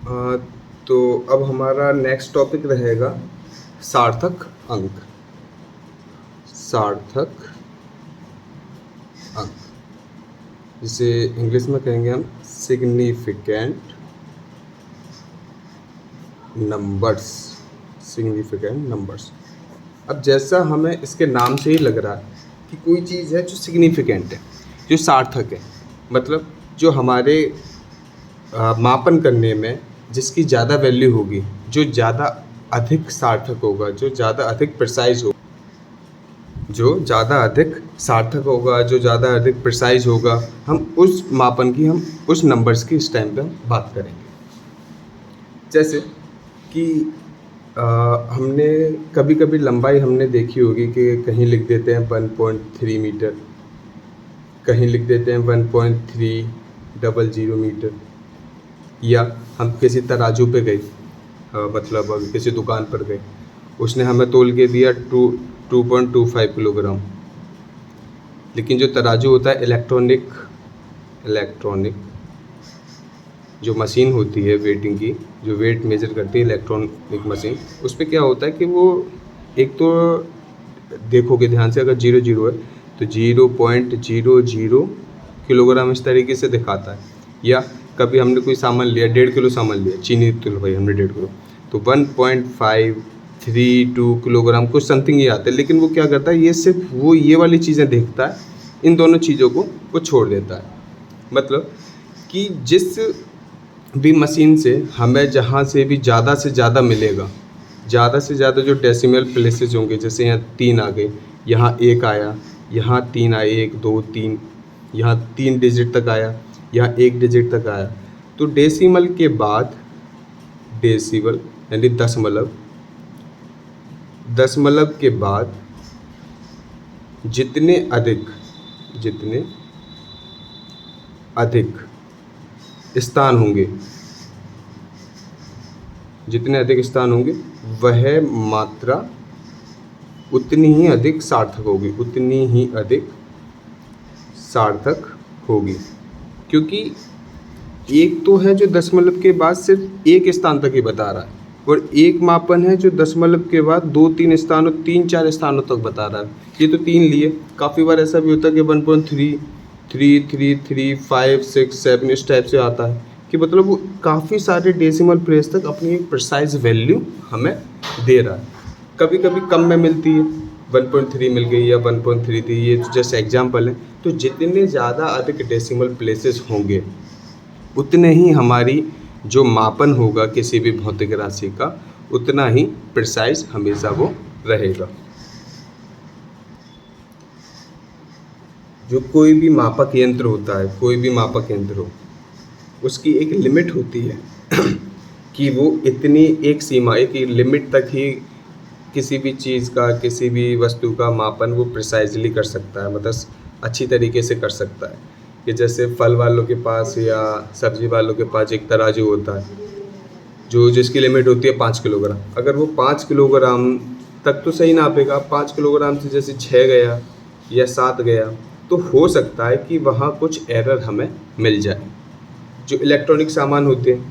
अ, तो अब हमारा नेक्स्ट टॉपिक रहेगा सार्थक अंक। सार्थक अंक जिसे इंग्लिश में कहेंगे हम सिग्निफिकेंट नंबर्स। Significant numbers. अब जैसा हमें इसके नाम से ही लग रहा है कि कोई चीज़ है जो सिग्निफिकेंट है, जो सार्थक है, मतलब जो हमारे मापन करने में जिसकी ज़्यादा वैल्यू होगी, जो ज़्यादा अधिक सार्थक होगा, जो ज़्यादा अधिक प्रिसाइज होगा, जो ज़्यादा अधिक सार्थक होगा, जो ज़्यादा अधिक प्रिसाइज होगा, हम उस मापन की, हम उस नंबर्स की इस टाइम पे हम बात करेंगे। जैसे कि हमने कभी कभी लंबाई हमने देखी होगी कि कहीं लिख देते हैं 1.3 मीटर, कहीं लिख देते हैं 1.300 मीटर, या हम किसी तराजू पे गए, मतलब किसी दुकान पर गए, उसने हमें तोल के दिया 2.25 किलोग्राम, लेकिन जो तराजू होता है इलेक्ट्रॉनिक जो मशीन होती है वेटिंग की, जो वेट मेजर करती है इलेक्ट्रॉनिक मशीन, उस पर क्या होता है कि वो एक तो देखोगे ध्यान से, अगर 0 है तो 0.00 किलोग्राम इस तरीके से दिखाता है। या कभी हमने कोई सामान लिया, 1.5 किलो सामान लिया, चीनी तो भाई हमने 1.5 किलो, तो 1.532 किलोग्राम कुछ समथिंग ये आता है। लेकिन वो क्या करता है, ये सिर्फ वो ये वाली चीज़ें देखता है, इन दोनों चीज़ों को वो छोड़ देता है। मतलब कि जिस भी मशीन से हमें जहाँ से भी ज़्यादा से ज़्यादा मिलेगा, ज़्यादा से ज़्यादा जो डेसिमल प्लेसेस होंगे, जैसे यहाँ 3 आ गए, यहाँ 1 आया, यहाँ 3 आए, 1 2 3, यहाँ 3 डिजिट तक आया, यहाँ 1 डिजिट तक आया, तो डेसिमल के बाद, डेसिमल यानी दशमलव के बाद जितने अधिक स्थान होंगे, वह मात्रा उतनी ही अधिक सार्थक होगी। क्योंकि एक तो है जो दशमलव के बाद सिर्फ एक स्थान तक ही बता रहा है, और एक मापन है जो दशमलव के बाद 2-3 स्थानों, 3-4 स्थानों तक बता रहा है। ये तो 3 लिए, काफ़ी बार ऐसा भी होता है कि 1.3, 3, 3, 3, 5, 6, 7 इस टाइप से आता है, कि मतलब वो काफ़ी सारे डेसिमल प्लेस तक अपनी एक प्रिसाइज वैल्यू हमें दे रहा है। कभी कभी कम में मिलती है, 1.3 मिल गई या 1.33, ये जस्ट एग्जाम्पल है। तो जितने ज़्यादा अधिक डेसिमल प्लेसेस होंगे, उतने ही हमारी जो मापन होगा किसी भी भौतिक राशि का, उतना ही प्रिसाइज हमेशा वो रहेगा। जो कोई भी मापक यंत्र होता है, कोई भी मापक यंत्र हो, उसकी एक लिमिट होती है कि वो इतनी एक सीमा, एक लिमिट तक ही किसी भी चीज़ का, किसी भी वस्तु का मापन वो प्रिसाइजली कर सकता है, मतलब अच्छी तरीके से कर सकता है। कि जैसे फल वालों के पास या सब्जी वालों के पास एक तराजू होता है, जो जिसकी लिमिट होती है 5 किलोग्राम। अगर वो 5 किलोग्राम तक तो सही नापेगा, 5 किलोग्राम से जैसे 6 गया या 7 गया, तो हो सकता है कि वहाँ कुछ एरर हमें मिल जाए। जो इलेक्ट्रॉनिक सामान होते हैं,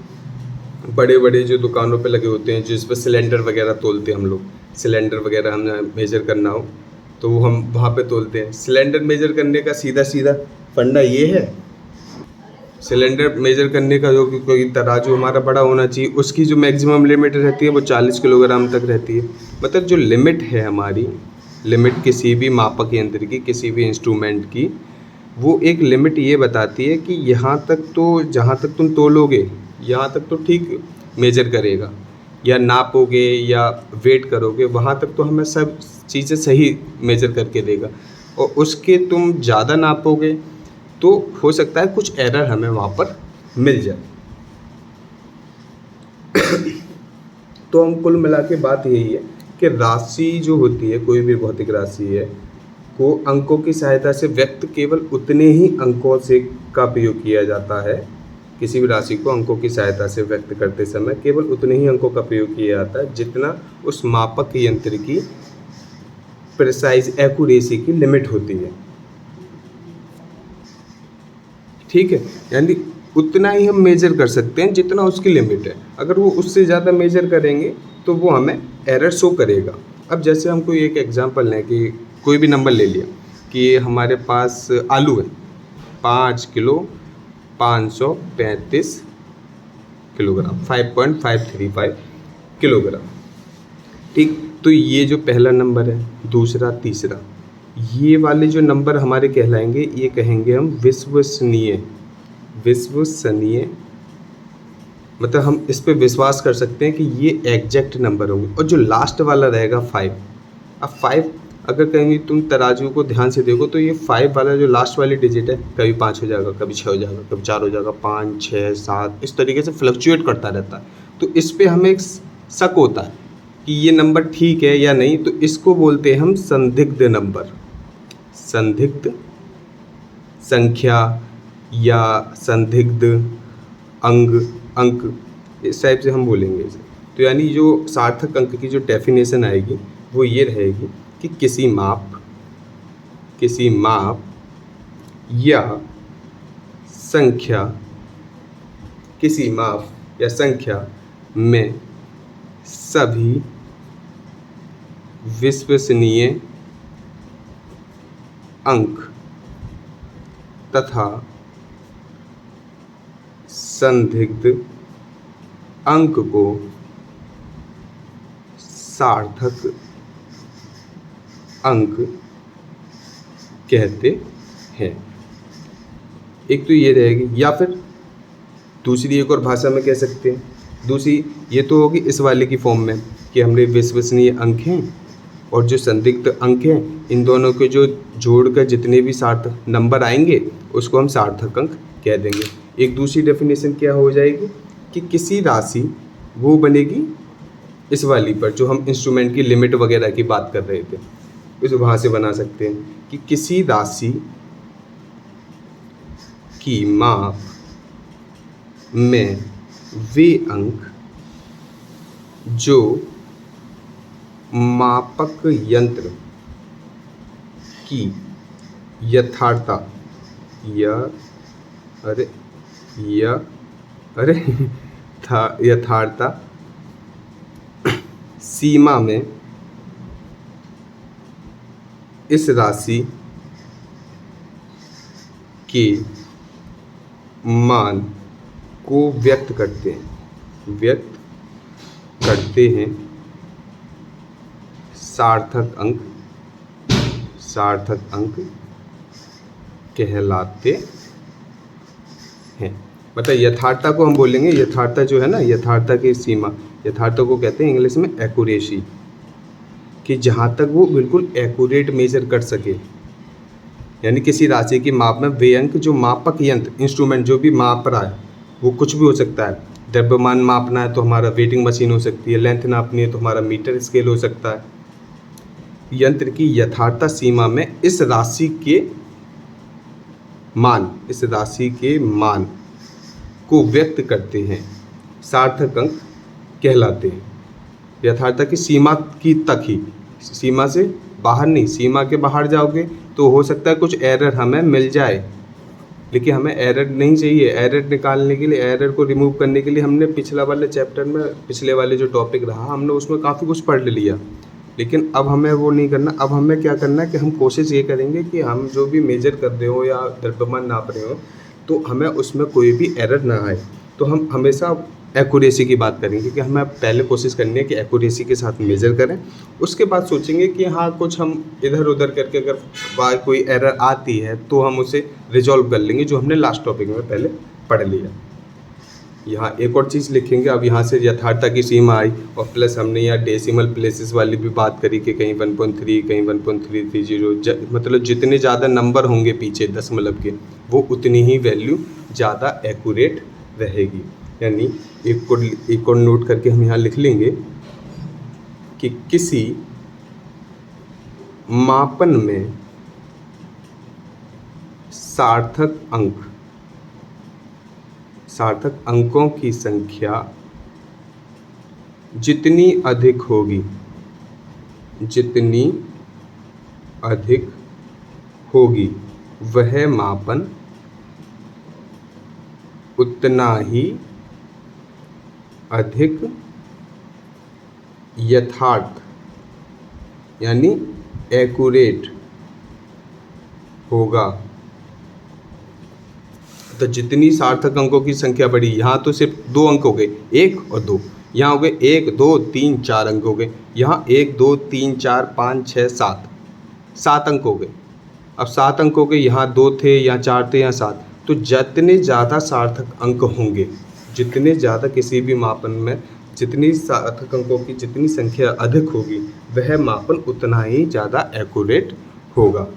बड़े बड़े जो दुकानों पे लगे होते हैं, जिस पर सिलेंडर वगैरह तोलते हैं हम लोग, सिलेंडर वगैरह हमें मेजर करना हो तो वो हम वहाँ पे तोलते हैं। सिलेंडर मेजर करने का सीधा फंडा ये है, सिलेंडर मेजर करने का जो कोई तराजू हमारा बड़ा होना चाहिए, उसकी जो मैक्सिमम लिमिट रहती है वो 40 किलोग्राम तक रहती है। मतलब जो लिमिट है हमारी, लिमिट किसी भी मापक यंत्र की, किसी भी इंस्ट्रूमेंट की, वो एक लिमिट ये बताती है कि यहाँ तक तो, जहाँ तक तुम तोलोगे यहाँ तक तो ठीक मेजर करेगा, या नापोगे या वेट करोगे, वहाँ तक तो हमें सब चीज़ें सही मेजर करके देगा। और उसके तुम ज़्यादा नापोगे तो हो सकता है कुछ एरर हमें वहाँ पर मिल जाए। तो हम कुल मिला के बात यही है कि राशि जो होती है, कोई भी भौतिक राशि है, को अंकों की सहायता से व्यक्त केवल उतने ही अंकों से का प्रयोग किया जाता है। किसी भी राशि को अंकों की सहायता से व्यक्त करते समय केवल उतने ही अंकों का प्रयोग किया जाता है जितना उस मापक यंत्र की प्रिसाइज एक्यूरेसी की लिमिट होती है। ठीक है, यानी उतना ही हम मेजर कर सकते हैं जितना उसकी लिमिट है। अगर वो उससे ज़्यादा मेजर करेंगे तो वो हमें एरर शो करेगा। अब जैसे हम कोई एक एग्जांपल लें कि कोई भी नंबर ले लिया कि हमारे पास आलू है 5 किलो 535 किलोग्राम 5.535 किलोग्राम। ठीक, तो ये जो पहला नंबर है, दूसरा, तीसरा, ये वाले जो नंबर हमारे कहलाएंगे, ये कहेंगे हम विश्वसनीय। विश्वसनीय मतलब हम इस पे विश्वास कर सकते हैं कि ये एग्जैक्ट नंबर होंगे। और जो लास्ट वाला रहेगा 5, अब 5 अगर कहीं तुम तराजू को ध्यान से देखो तो ये 5 वाला जो लास्ट वाली डिजिट है, कभी 5 हो जाएगा, कभी 6 हो जाएगा, कभी 4 हो जाएगा, 5, 6, 7, इस तरीके से फ्लक्चुएट करता रहता है। तो इस पे हमें एक शक होता है कि ये नंबर ठीक है या नहीं, तो इसको बोलते हैं हम संदिग्ध नंबर, संदिग्ध संख्या या संदिग्ध अंक, इस टाइप से हम बोलेंगे इसे। तो यानी जो सार्थक अंक की जो डेफिनेशन आएगी वो ये रहेगी कि किसी माप या संख्या में सभी विश्वसनीय अंक तथा संदिग्ध अंक को सार्थक अंक कहते हैं। एक तो ये रहेगी, या फिर दूसरी एक और भाषा में कह सकते हैं। दूसरी ये तो होगी इस वाले की फॉर्म में कि हमने विश्वसनीय अंक हैं और जो संदिग्ध अंक हैं, इन दोनों के जो जोड़कर जितने भी सार्थक नंबर आएंगे उसको हम सार्थक अंक कह देंगे। एक दूसरी डेफिनेशन क्या हो जाएगी कि किसी राशि वो बनेगी इस वाली पर, जो हम इंस्ट्रूमेंट की लिमिट वगैरह की बात कर रहे थे, इस वहाँ से बना सकते हैं कि किसी राशि की माप में वे अंक जो मापक यंत्र की यथार्थता सीमा में इस राशि के मान को व्यक्त करते हैं सार्थक अंक कहलाते हैं। मतलब यथार्थता को हम बोलेंगे, यथार्थता जो है ना, यथार्थता की सीमा, यथार्थता को कहते हैं इंग्लिश में एक्यूरेसी, कि जहाँ तक वो बिल्कुल एक्यूरेट मेजर कर सके। यानी किसी राशि की माप में वे अंक जो मापक यंत्र, इंस्ट्रूमेंट जो भी माप रहा है, वो कुछ भी हो सकता है। द्रव्यमान मापना है तो हमारा वेटिंग मशीन हो सकती है, लेंथ नापनी है तो हमारा मीटर स्केल हो सकता है। यंत्र की यथार्थता सीमा में इस राशि के मान को व्यक्त करते हैं सार्थक अंक कहलाते हैं। यथार्थता की सीमा की तक ही, सीमा से बाहर नहीं। सीमा के बाहर जाओगे तो हो सकता है कुछ एरर हमें मिल जाए, लेकिन हमें एरर नहीं चाहिए। एरर निकालने के लिए, एरर को रिमूव करने के लिए हमने पिछला वाले चैप्टर में, पिछले वाले जो टॉपिक रहा, हमने उसमें काफ़ी कुछ पढ़ लिया। लेकिन अब हमें वो नहीं करना। अब हमें क्या करना है कि हम कोशिश ये करेंगे कि हम जो भी मेजर कर रहे हो या द्रव्यमान नाप रहे हो तो हमें उसमें कोई भी एरर ना आए। तो हम हमेशा एक्यूरेसी की बात करेंगे कि हमें पहले कोशिश करनी है कि एक्यूरेसी के साथ मेजर करें। उसके बाद सोचेंगे कि हाँ, कुछ हम इधर उधर करके अगर बार कोई एरर आती है तो हम उसे रिजॉल्व कर लेंगे, जो हमने लास्ट टॉपिक में पहले पढ़ लिया। यहाँ एक और चीज़ लिखेंगे। अब यहाँ से यथार्थता की सीमा आई और प्लस हमने यहाँ डेसिमल प्लेसेस वाली भी बात करी कि कहीं 1.3, कहीं 1.330, मतलब जितने ज़्यादा नंबर होंगे पीछे दशमलव के, वो उतनी ही वैल्यू ज़्यादा एक्यूरेट रहेगी। यानी एक और नोट करके हम यहाँ लिख लेंगे कि किसी मापन में सार्थक अंकों की संख्या जितनी अधिक होगी वह मापन उतना ही अधिक यथार्थ यानी एक्यूरेट होगा। तो जितनी सार्थक अंकों की संख्या बढ़ी, यहाँ तो सिर्फ 2 अंक हो गए, 1 और 2, यहाँ हो गए 1 2 3 4 अंक हो गए, यहाँ 1 2 3 4 5 6 7 अंक हो गए। अब 7 अंक हो गए, यहाँ 2 थे, यहाँ 4 थे, यहाँ 7। तो जितने ज़्यादा सार्थक अंक होंगे, जितने ज़्यादा किसी भी मापन में जितनी सार्थक अंकों की जितनी संख्या अधिक होगी, वह मापन उतना ही ज़्यादा एक्यूरेट होगा।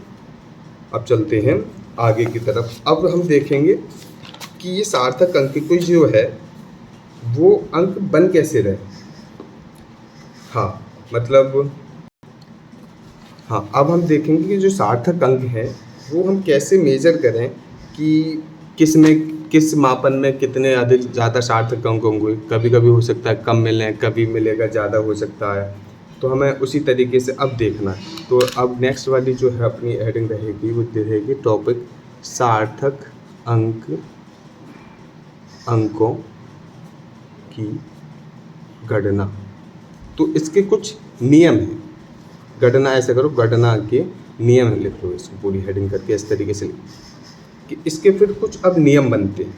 अब चलते हैं आगे की तरफ। अब हम देखेंगे कि ये सार्थक अंक कोई जो है वो अंक बन कैसे रहे। अब हम देखेंगे कि जो सार्थक अंक है वो हम कैसे मेज़र करें कि किस मापन में कितने अधिक ज़्यादा सार्थक अंक होंगे। कभी कभी हो सकता है कम मिलें, कभी मिलेगा ज़्यादा हो सकता है। तो हमें उसी तरीके से अब देखना है। तो अब नेक्स्ट वाली जो है अपनी हेडिंग रहेगी वो रहेगी टॉपिक सार्थक अंकों की गणना। तो इसके कुछ नियम हैं। गणना ऐसे करो, गणना के नियम लिख लो, इसको पूरी हेडिंग करके इस तरीके से लिखो कि इसके फिर कुछ अब नियम बनते हैं।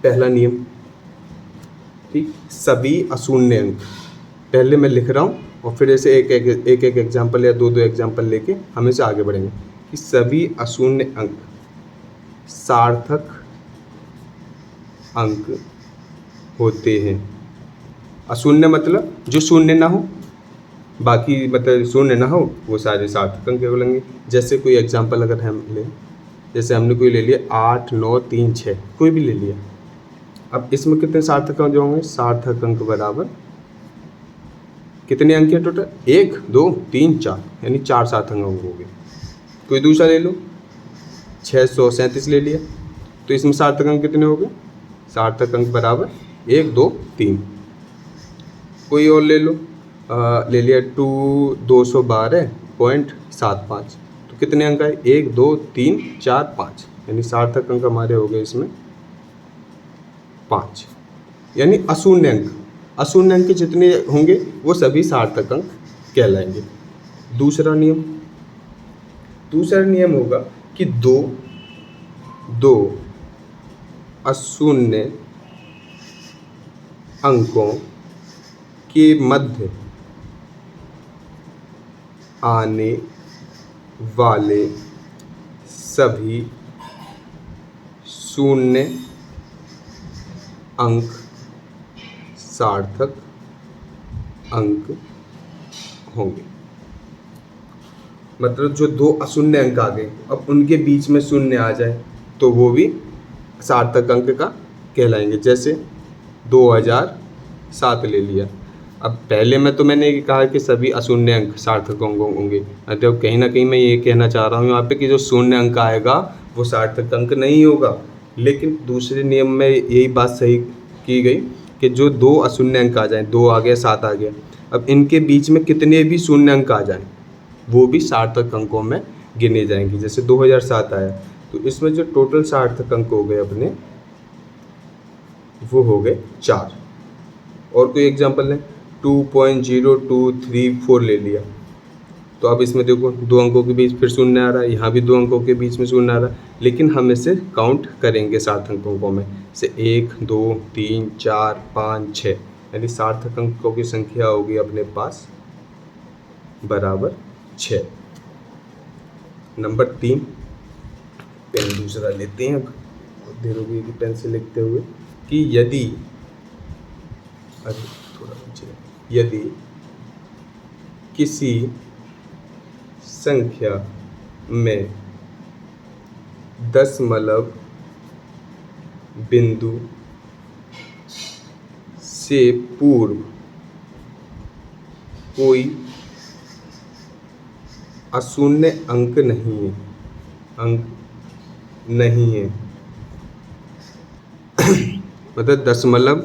पहला नियम, ठीक, सभी अशून्य अंक। पहले मैं लिख रहा हूँ और फिर ऐसे एक एग्जाम्पल या दो एग्जाम्पल लेके हम इसे आगे बढ़ेंगे कि सभी अशून्य अंक सार्थक अंक होते हैं। अशून्य मतलब जो शून्य ना हो, बाकी मतलब शून्य ना हो, वो सारे सार्थक अंक बोलेंगे। जैसे कोई एग्जाम्पल अगर हम लें, जैसे हमने कोई ले लिया 8 9 3 6, कोई भी ले लिया। अब इसमें कितने सार्थक अंक होंगे? सार्थक अंक बराबर कितने अंक हैं टोटल? 1 2 3 4, यानी 4 सार्थक अंक हो गए। कोई दूसरा ले लो, 637 ले लिया, तो इसमें सार्थक अंक कितने हो गए? सार्थक अंक बराबर 1 2 3। कोई और ले लो, ले लिया 212.75, तो कितने अंक आए? 1 2 3 4 5, यानी सार्थक अंक हमारे हो गए इसमें 5। यानी अशून्य अंक, अशून्य अंक जितने होंगे वो सभी सार्थक अंक कहलाएंगे। दूसरा नियम होगा कि दो अशून्य अंकों के मध्य आने वाले सभी शून्य अंक सार्थक अंक होंगे। मतलब जो 2 अशून्य अंक आ गए, अब उनके बीच में शून्य आ जाए तो वो भी सार्थक अंक का कहलाएंगे। जैसे 2007 ले लिया। अब पहले में तो मैंने कहा कि सभी अशून्य अंक सार्थक अंक होंगे, मतलब कहीं ना कहीं मैं ये कहना चाह रहा हूँ यहाँ पे कि जो शून्य अंक आएगा वो सार्थक अंक नहीं होगा। लेकिन दूसरे नियम में यही बात सही की गई कि जो 2 अशून्य अंक आ जाएं, 2 आ गया 7 आ गया, अब इनके बीच में कितने भी शून्य अंक आ जाएं वो भी सार्थक अंकों में गिने जाएंगे। जैसे 2007 आया तो इसमें जो टोटल सार्थक अंक हो गए अपने वो हो गए 4। और कोई एग्जांपल है 2.0234 ले लिया, तो अब इसमें देखो 2 अंकों के बीच फिर शून्य आ रहा है, यहाँ भी 2 अंकों के बीच में शून्य आ रहा है, लेकिन हम इसे काउंट करेंगे सार्थक अंकों में से 1 2 3 4 5 6, यानी सार्थक अंकों की संख्या होगी अपने पास बराबर 6। नंबर 3, पेन दूसरा लेते हैं, अब देर हो गई कि पेन से लिखते हुए, कि यदि किसी संख्या में दशमलव बिंदु से पूर्व कोई अशून्य अंक नहीं है, मतलब दशमलव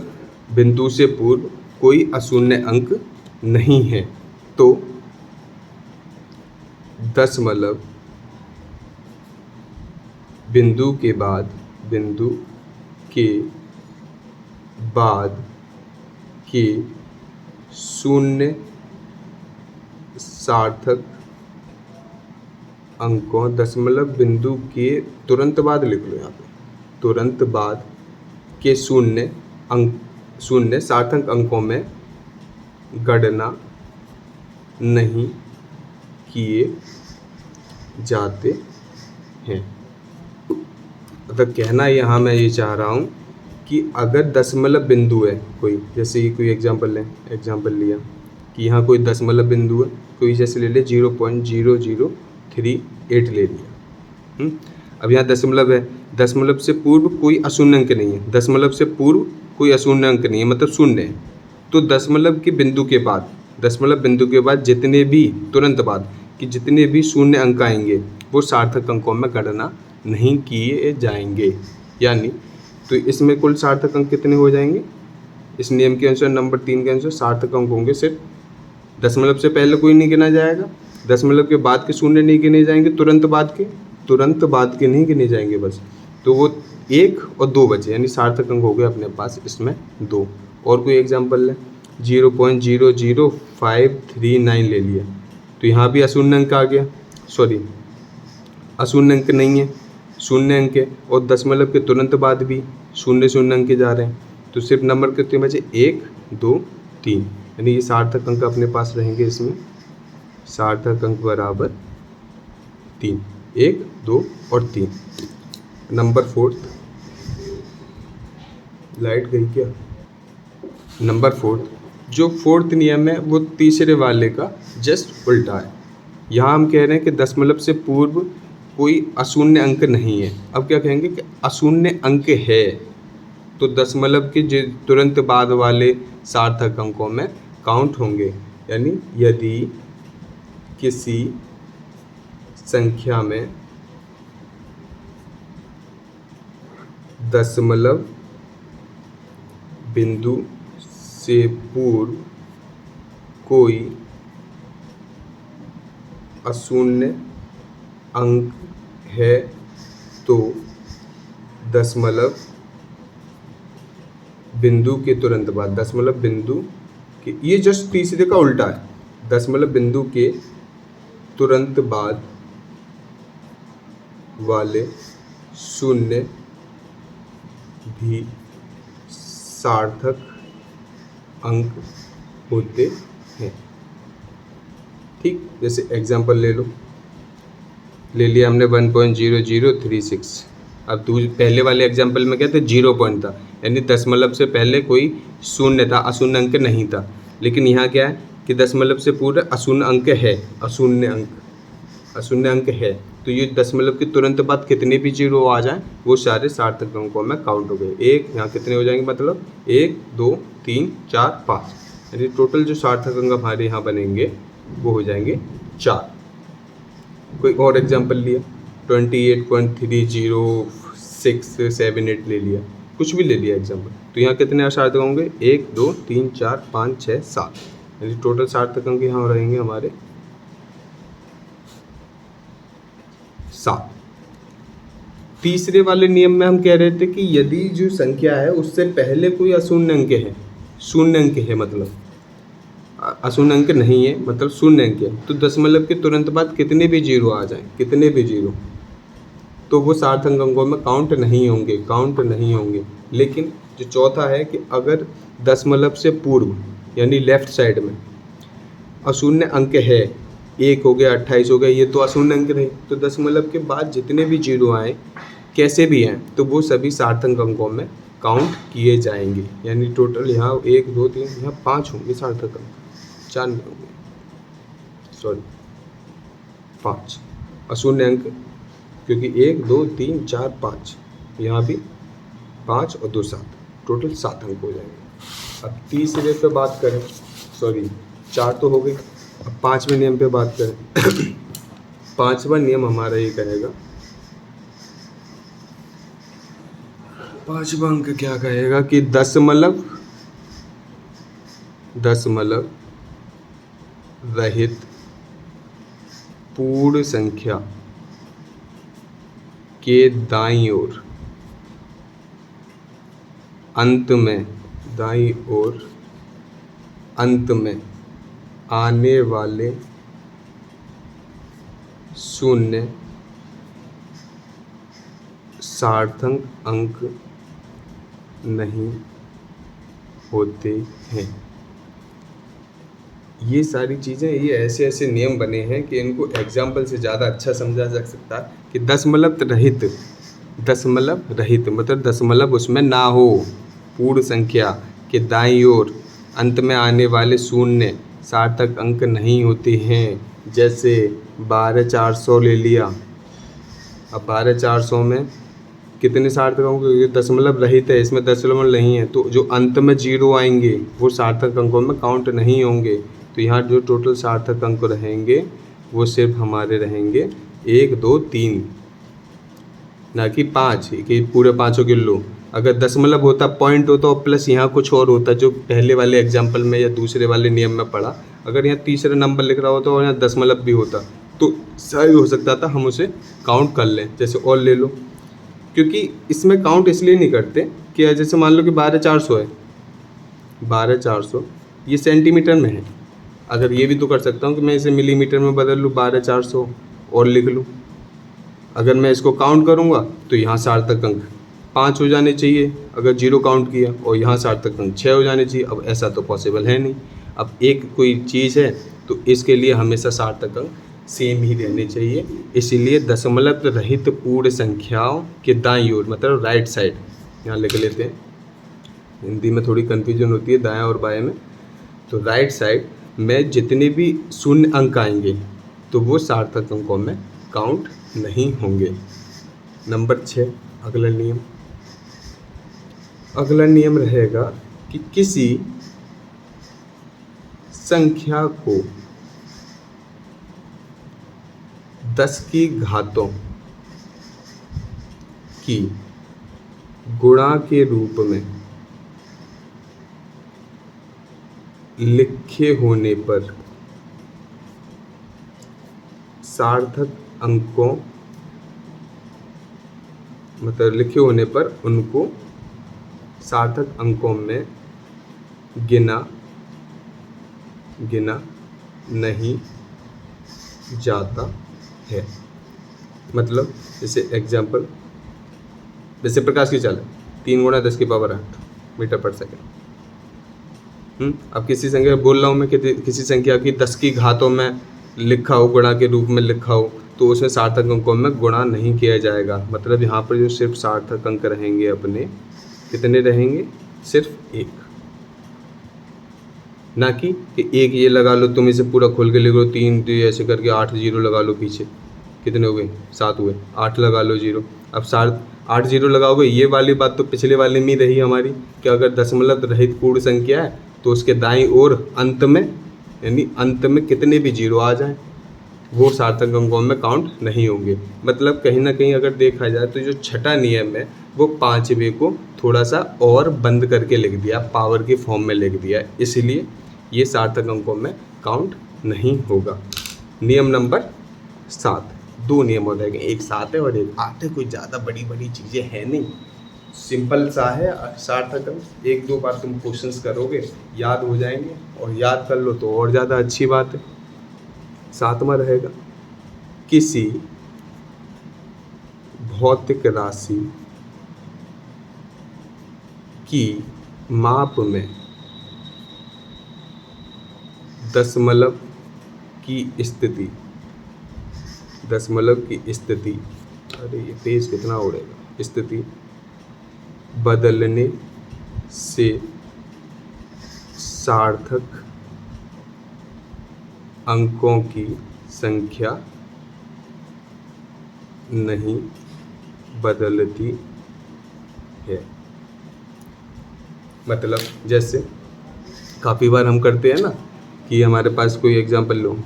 बिंदु से पूर्व कोई अशून्य अंक नहीं है, तो दशमलव बिंदु के बाद के बाद के शून्य सार्थक अंकों दशमलव बिंदु के तुरंत बाद लिख लो यहाँ पे, तुरंत बाद के शून्य सार्थक अंकों में गणना नहीं किए जाते हैं। मतलब कहना यहाँ मैं ये चाह रहा हूँ कि अगर दशमलव बिंदु है कोई, जैसे ये कोई एग्जाम्पल लिया कि यहाँ कोई दशमलव बिंदु है, कोई जैसे ले ले 0.0038 ले लिया। अब यहाँ दशमलव है, दशमलव से पूर्व कोई अशून्य अंक नहीं है, दशमलव से पूर्व कोई अशून्य अंक नहीं है, मतलब शून्य है। तो दशमलव बिंदु के बाद जितने भी तुरंत बाद कि जितने भी शून्य अंक आएंगे वो सार्थक अंकों में गणना नहीं किए जाएंगे। यानी तो इसमें कुल सार्थक अंक कितने हो जाएंगे? इस नियम के अनुसार नंबर 3 के अनुसार सार्थक अंक होंगे सिर्फ दशमलव से पहले कोई नहीं गिना जाएगा, दशमलव के बाद के शून्य नहीं गिने जाएंगे, तुरंत बाद के नहीं गिने जाएंगे बस। तो वो 1 और 2 बचे, यानी सार्थक अंक हो गए अपने पास इसमें 2। और कोई एग्जाम्पल ले, 0.00539 ले लिया, तो यहाँ भी अशून्य अंक आ गया, सॉरी अशून्य अंक नहीं है, शून्य अंक है, और दशमलव के तुरंत बाद भी शून्य अंक जा रहे हैं। तो सिर्फ नंबर कितने बचे? 1, 2, 3, यानी ये सार्थक अंक अपने पास रहेंगे। इसमें सार्थक अंक बराबर 3, 1, 2 और 3। नंबर 4, लाइट गई क्या? नंबर 4, जो 4th नियम है वो तीसरे वाले का जस्ट उल्टा है। यहाँ हम कह रहे हैं कि दशमलव से पूर्व कोई अशून्य अंक नहीं है। अब क्या कहेंगे कि अशून्य अंक है, तो दशमलव के तुरंत बाद वाले सार्थक अंकों में काउंट होंगे। यानी यदि किसी संख्या में दशमलव बिंदु से पूर्व कोई अशून्य अंक है तो दशमलव बिंदु के तुरंत बाद, दशमलव बिंदु के, ये जस्ट तीसरे का उल्टा है, दशमलव बिंदु के तुरंत बाद वाले शून्य भी सार्थक अंक होते हैं। ठीक, जैसे एग्जाम्पल ले लिया हमने 1.0036। अब पहले वाले एग्जाम्पल में क्या था? 0 पॉइंट था, यानी दशमलव से पहले कोई शून्य था, अशून्य अंक नहीं था। लेकिन यहाँ क्या है कि दशमलव से पूर्व अशून्य अंक है, अशून्य अंक है, तो ये दशमलव के तुरंत बाद कितने भी 0 आ जाएं वो सारे सार्थक अंकों में काउंट हो गए। एक यहाँ कितने हो जाएंगे? मतलब 1, 2, 3, 4, 5, यानी टोटल जो सार्थक अंक हमारे यहाँ बनेंगे वो हो जाएंगे 4। कोई और एग्जाम्पल लिया, 28.3067 ले लिया, कुछ भी ले लिया एग्जाम्पल, तो यहाँ कितने सार्थक होंगे? 1, 2, 3, 4, 5, 6, 7, यानी टोटल सार्थक अंक यहाँ रहेंगे हमारे 7। तीसरे वाले नियम में हम कह रहे थे कि यदि जो संख्या है उससे पहले कोई अशून्य अंक है, शून्य अंक है, मतलब अशून्य अंक नहीं है, मतलब शून्य अंक है, तो दशमलव के तुरंत बाद कितने भी 0 आ जाएं, कितने भी 0, तो वो सार्थक अंकों में काउंट नहीं होंगे। लेकिन जो चौथा है कि अगर दशमलव से पूर्व यानी लेफ्ट साइड में अशून्य अंक है, 1 हो गया, 28 हो गया, ये तो अशून्य अंक रहे, तो दशमलव के बाद जितने भी 0 आए कैसे भी हैं तो वो सभी सार्थक अंकों में काउंट किए जाएंगे। यानी टोटल यहाँ 1, 2, 3, यहाँ 5 होंगे सार्थक अंक, 4 नहीं होंगे, सॉरी 5 अशून्य अंक, क्योंकि 1, 2, 3, 4, 5, यहाँ भी 5 और 2 7, टोटल 7 अंक हो जाएंगे। अब तीसरे पे बात करें, सॉरी 4 तो हो गई, अब 5वें नियम पे बात करें। 5वां नियम हमारा ये कहेगा, 5वां अंक क्या कहेगा कि दशमलव रहित पूर्ण संख्या के दाईं ओर अंत में दाईं ओर अंत में आने वाले शून्य सार्थक अंक नहीं होते हैं। ये सारी चीज़ें, ये ऐसे ऐसे नियम बने हैं कि इनको एग्जाम्पल से ज़्यादा अच्छा समझा जा सकता है कि दशमलव रहित मतलब दशमलव उसमें ना हो, पूर्ण संख्या के दाईं ओर अंत में आने वाले शून्य सार्थक अंक नहीं होते हैं। जैसे 12400 ले लिया, अब 12400 में कितने सार्थक अंक, दशमलव रहित है, इसमें दशमलव नहीं है, तो जो अंत में 0 आएंगे वो सार्थक अंकों में काउंट नहीं होंगे। तो यहाँ जो टोटल सार्थक अंक रहेंगे वो सिर्फ हमारे रहेंगे 1 2 3, ना कि 5 कि पूरे 5 गिन लो। अगर दशमलव होता, पॉइंट होता और प्लस यहाँ कुछ और होता, जो पहले वाले एग्जाम्पल में या दूसरे वाले नियम में पढ़ा, अगर यहाँ तीसरा नंबर लिख रहा होता और यहाँ दशमलव भी होता तो सही हो सकता था, हम उसे काउंट कर लें। जैसे और ले लो, क्योंकि इसमें काउंट इसलिए नहीं करते कि जैसे मान लो कि 12400 है, 12400 ये सेंटीमीटर में है, अगर ये भी तो कर सकता हूँ कि मैं इसे मिलीमीटर में बदल लूँ, 12400 और लिख लूँ। अगर मैं इसको काउंट करूँगा तो यहाँ सार्थक अंक 5 हो जाने चाहिए अगर 0 काउंट किया, और यहाँ सार्थक अंक 6 हो जाने चाहिए। अब ऐसा तो पॉसिबल है नहीं। अब एक कोई चीज़ है तो इसके लिए हमेशा सार्थक अंक सेम ही रहने चाहिए, इसीलिए दशमलव रहित पूर्ण संख्याओं के दाईं ओर मतलब राइट साइड, यहाँ लिख लेते हैं, हिंदी में थोड़ी कन्फ्यूजन होती है दाएं और बाएं में, तो राइट साइड में जितने भी शून्य अंक आएंगे तो वो सार्थक अंकों में काउंट नहीं होंगे। नंबर 6 अगला नियम रहेगा कि किसी संख्या को 10 की घातों की गुणा के रूप में लिखे होने पर सार्थक अंकों मतलब लिखे होने पर उनको सार्थक अंकों में गिना नहीं जाता है। मतलब जैसे एग्जाम्पल, जैसे प्रकाश की चाल है 3 × 10⁸ मीटर पर सेकेंड। अब किसी संख्या बोल रहा हूँ मैं कि किसी संख्या की 10 की घातों में लिखा हो, गुणा के रूप में लिखा हो, तो उसमें सार्थक अंकों में गुणा नहीं किया जाएगा। मतलब यहाँ पर जो सिर्फ सार्थक अंक रहेंगे अपने, कितने रहेंगे, सिर्फ 1, ना कि एक ये लगा लो, तुम इसे पूरा खोल के लिख लो 3 2 ऐसे करके 8 0 लगा लो, पीछे कितने हो गए 7 हुए, 8 लगा लो 0। अब 8 0 लगाओगे, ये वाली बात तो पिछले वाले में ही रही हमारी कि अगर दशमलव रहित पूर्ण संख्या है तो उसके दाईं ओर अंत में, यानी अंत में कितने भी 0 आ जाएं वो सार्थक अंकों में काउंट नहीं होंगे। मतलब कहीं ना कहीं अगर देखा जाए तो जो छठा नियम है वो 5वें को थोड़ा सा और बंद करके लिख दिया, पावर के फॉर्म में लिख दिया, इसलिए ये सार्थक अंकों में काउंट नहीं होगा। नियम नंबर 7, 2 नियम हो जाएंगे, एक 7 है और एक 8 है, कोई ज़्यादा बड़ी बड़ी चीज़ें हैं नहीं, सिंपल सा है सार्थक अंक। 1-2 बार तुम क्वेश्चंस करोगे याद हो जाएंगे, और याद कर लो तो और ज़्यादा अच्छी बात है। 7वां रहेगा, किसी भौतिक राशि की माप में दशमलव की स्थिति, अरे ये पेज कितना उड़ेगा, स्थिति बदलने से सार्थक अंकों की संख्या नहीं बदलती है। मतलब जैसे काफ़ी बार हम करते हैं ना कि हमारे पास कोई एग्जांपल लो,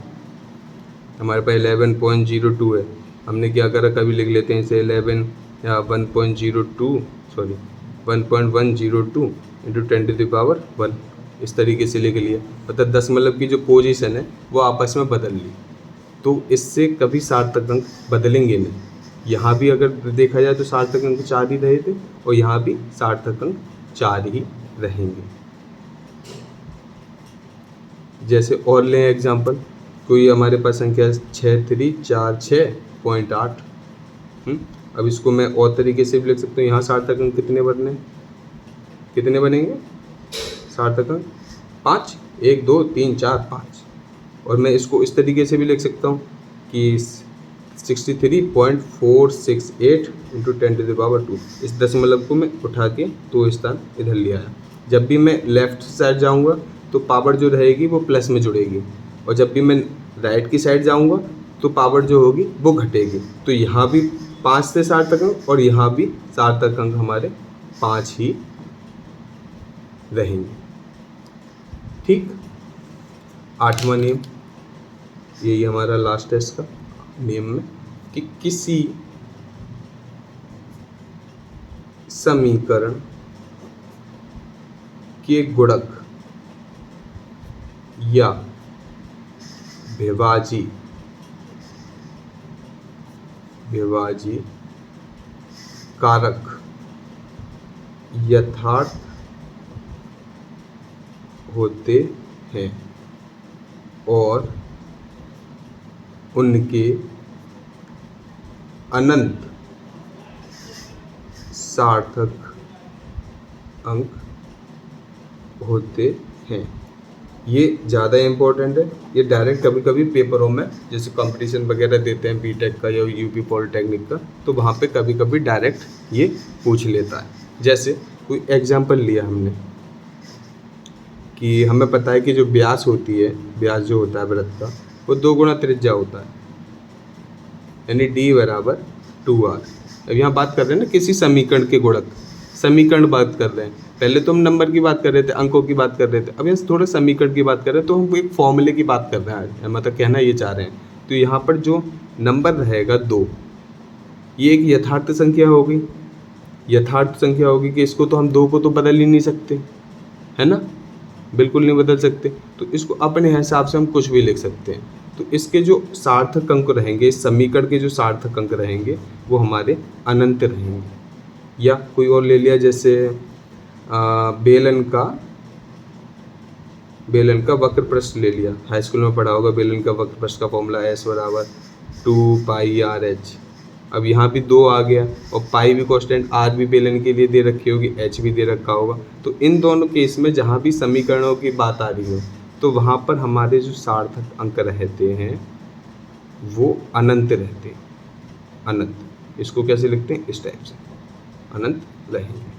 हमारे पास 11.02 है, हमने क्या करा, कभी लिख लेते हैं इसे 11 या 1.02 × 10⁻1, इस तरीके से लिख लिया। मतलब दशमलव की जो पोजीशन है वो आपस में बदल ली, तो इससे कभी सार्थक अंक बदलेंगे नहीं। यहाँ भी अगर देखा जाए तो सार्थक अंक 4 ही रहे थे और यहाँ भी सार्थक अंक 4 ही रहेंगे। जैसे और लें एग्जाम्पल, कोई हमारे पास संख्या 6346.8। अब इसको मैं और तरीके से भी लिख सकता हूँ। यहाँ सार्थक अंक कितने बनेंगे? सार्थक अंक 5, 1 2 3 4 5। और मैं इसको इस तरीके से भी लिख सकता हूँ कि 63.468 × 10⁻²। इस दशमलव को मैं उठा के 2 स्थान इधर ले आया। जब भी मैं लेफ्ट साइड जाऊँगा तो पावर जो रहेगी वो प्लस में जुड़ेगी, और जब भी मैं राइट की साइड जाऊँगा तो पावर जो होगी वो घटेगी। तो यहाँ भी 5 से सार्थक अंक और यहाँ भी सार्थक अंक हमारे 5 ही रहेंगे। ठीक। 8वां नियम, यही हमारा लास्ट है इसका नियम में, कि किसी समीकरण के गुणक या विभाजी कारक यथार्थ होते हैं और उनके अनंत सार्थक अंक होते हैं। ये ज़्यादा इम्पोर्टेंट है। ये डायरेक्ट कभी कभी पेपरों में, जैसे कंपटीशन वगैरह देते हैं बीटेक का या यूपी पॉलिटेक्निक का, तो वहाँ पे कभी कभी डायरेक्ट ये पूछ लेता है। जैसे कोई एग्जांपल लिया हमने कि हमें पता है कि जो व्यास होती है, व्यास जो होता है वृत्त का, वो 2 गुना त्रिज्या होता है, यानी d = 2r। अब यहाँ बात कर रहे हैं ना किसी समीकरण के गुणक, समीकरण बात कर रहे हैं। पहले तो हम नंबर की बात कर रहे थे, अंकों की बात कर रहे थे, अब यहाँ थोड़ा समीकरण की बात कर रहे हैं, तो हम एक फॉर्मूले की बात कर रहे हैं, मतलब कहना ये चाह रहे हैं। तो यहाँ पर जो नंबर रहेगा 2, ये एक यथार्थ संख्या होगी। यथार्थ संख्या होगी कि इसको तो हम 2 को तो बदल ही नहीं सकते, है ना, बिल्कुल नहीं बदल सकते। तो इसको अपने हिसाब से हम कुछ भी लिख सकते हैं। तो इसके जो सार्थक अंक रहेंगे, इस समीकरण के जो सार्थक अंक रहेंगे वो हमारे अनंत रहेंगे। या कोई और ले लिया, जैसे बेलन का वक्र प्रश्न ले लिया, हाई स्कूल में पढ़ा होगा। बेलन का वक्र प्रश्न का फॉर्मूला S = 2πr/h। अब यहाँ भी 2 आ गया, और पाई भी कांस्टेंट, r भी बेलन के लिए दे रखी होगी, h भी दे रखा होगा। तो इन दोनों केस में जहाँ भी समीकरणों की बात आ रही हो, तो वहाँ पर हमारे जो सार्थक अंक रहते हैं वो अनंत रहते हैं। अनंत, इसको कैसे लिखते हैं? इस टाइप से, अनंत रहेंगे।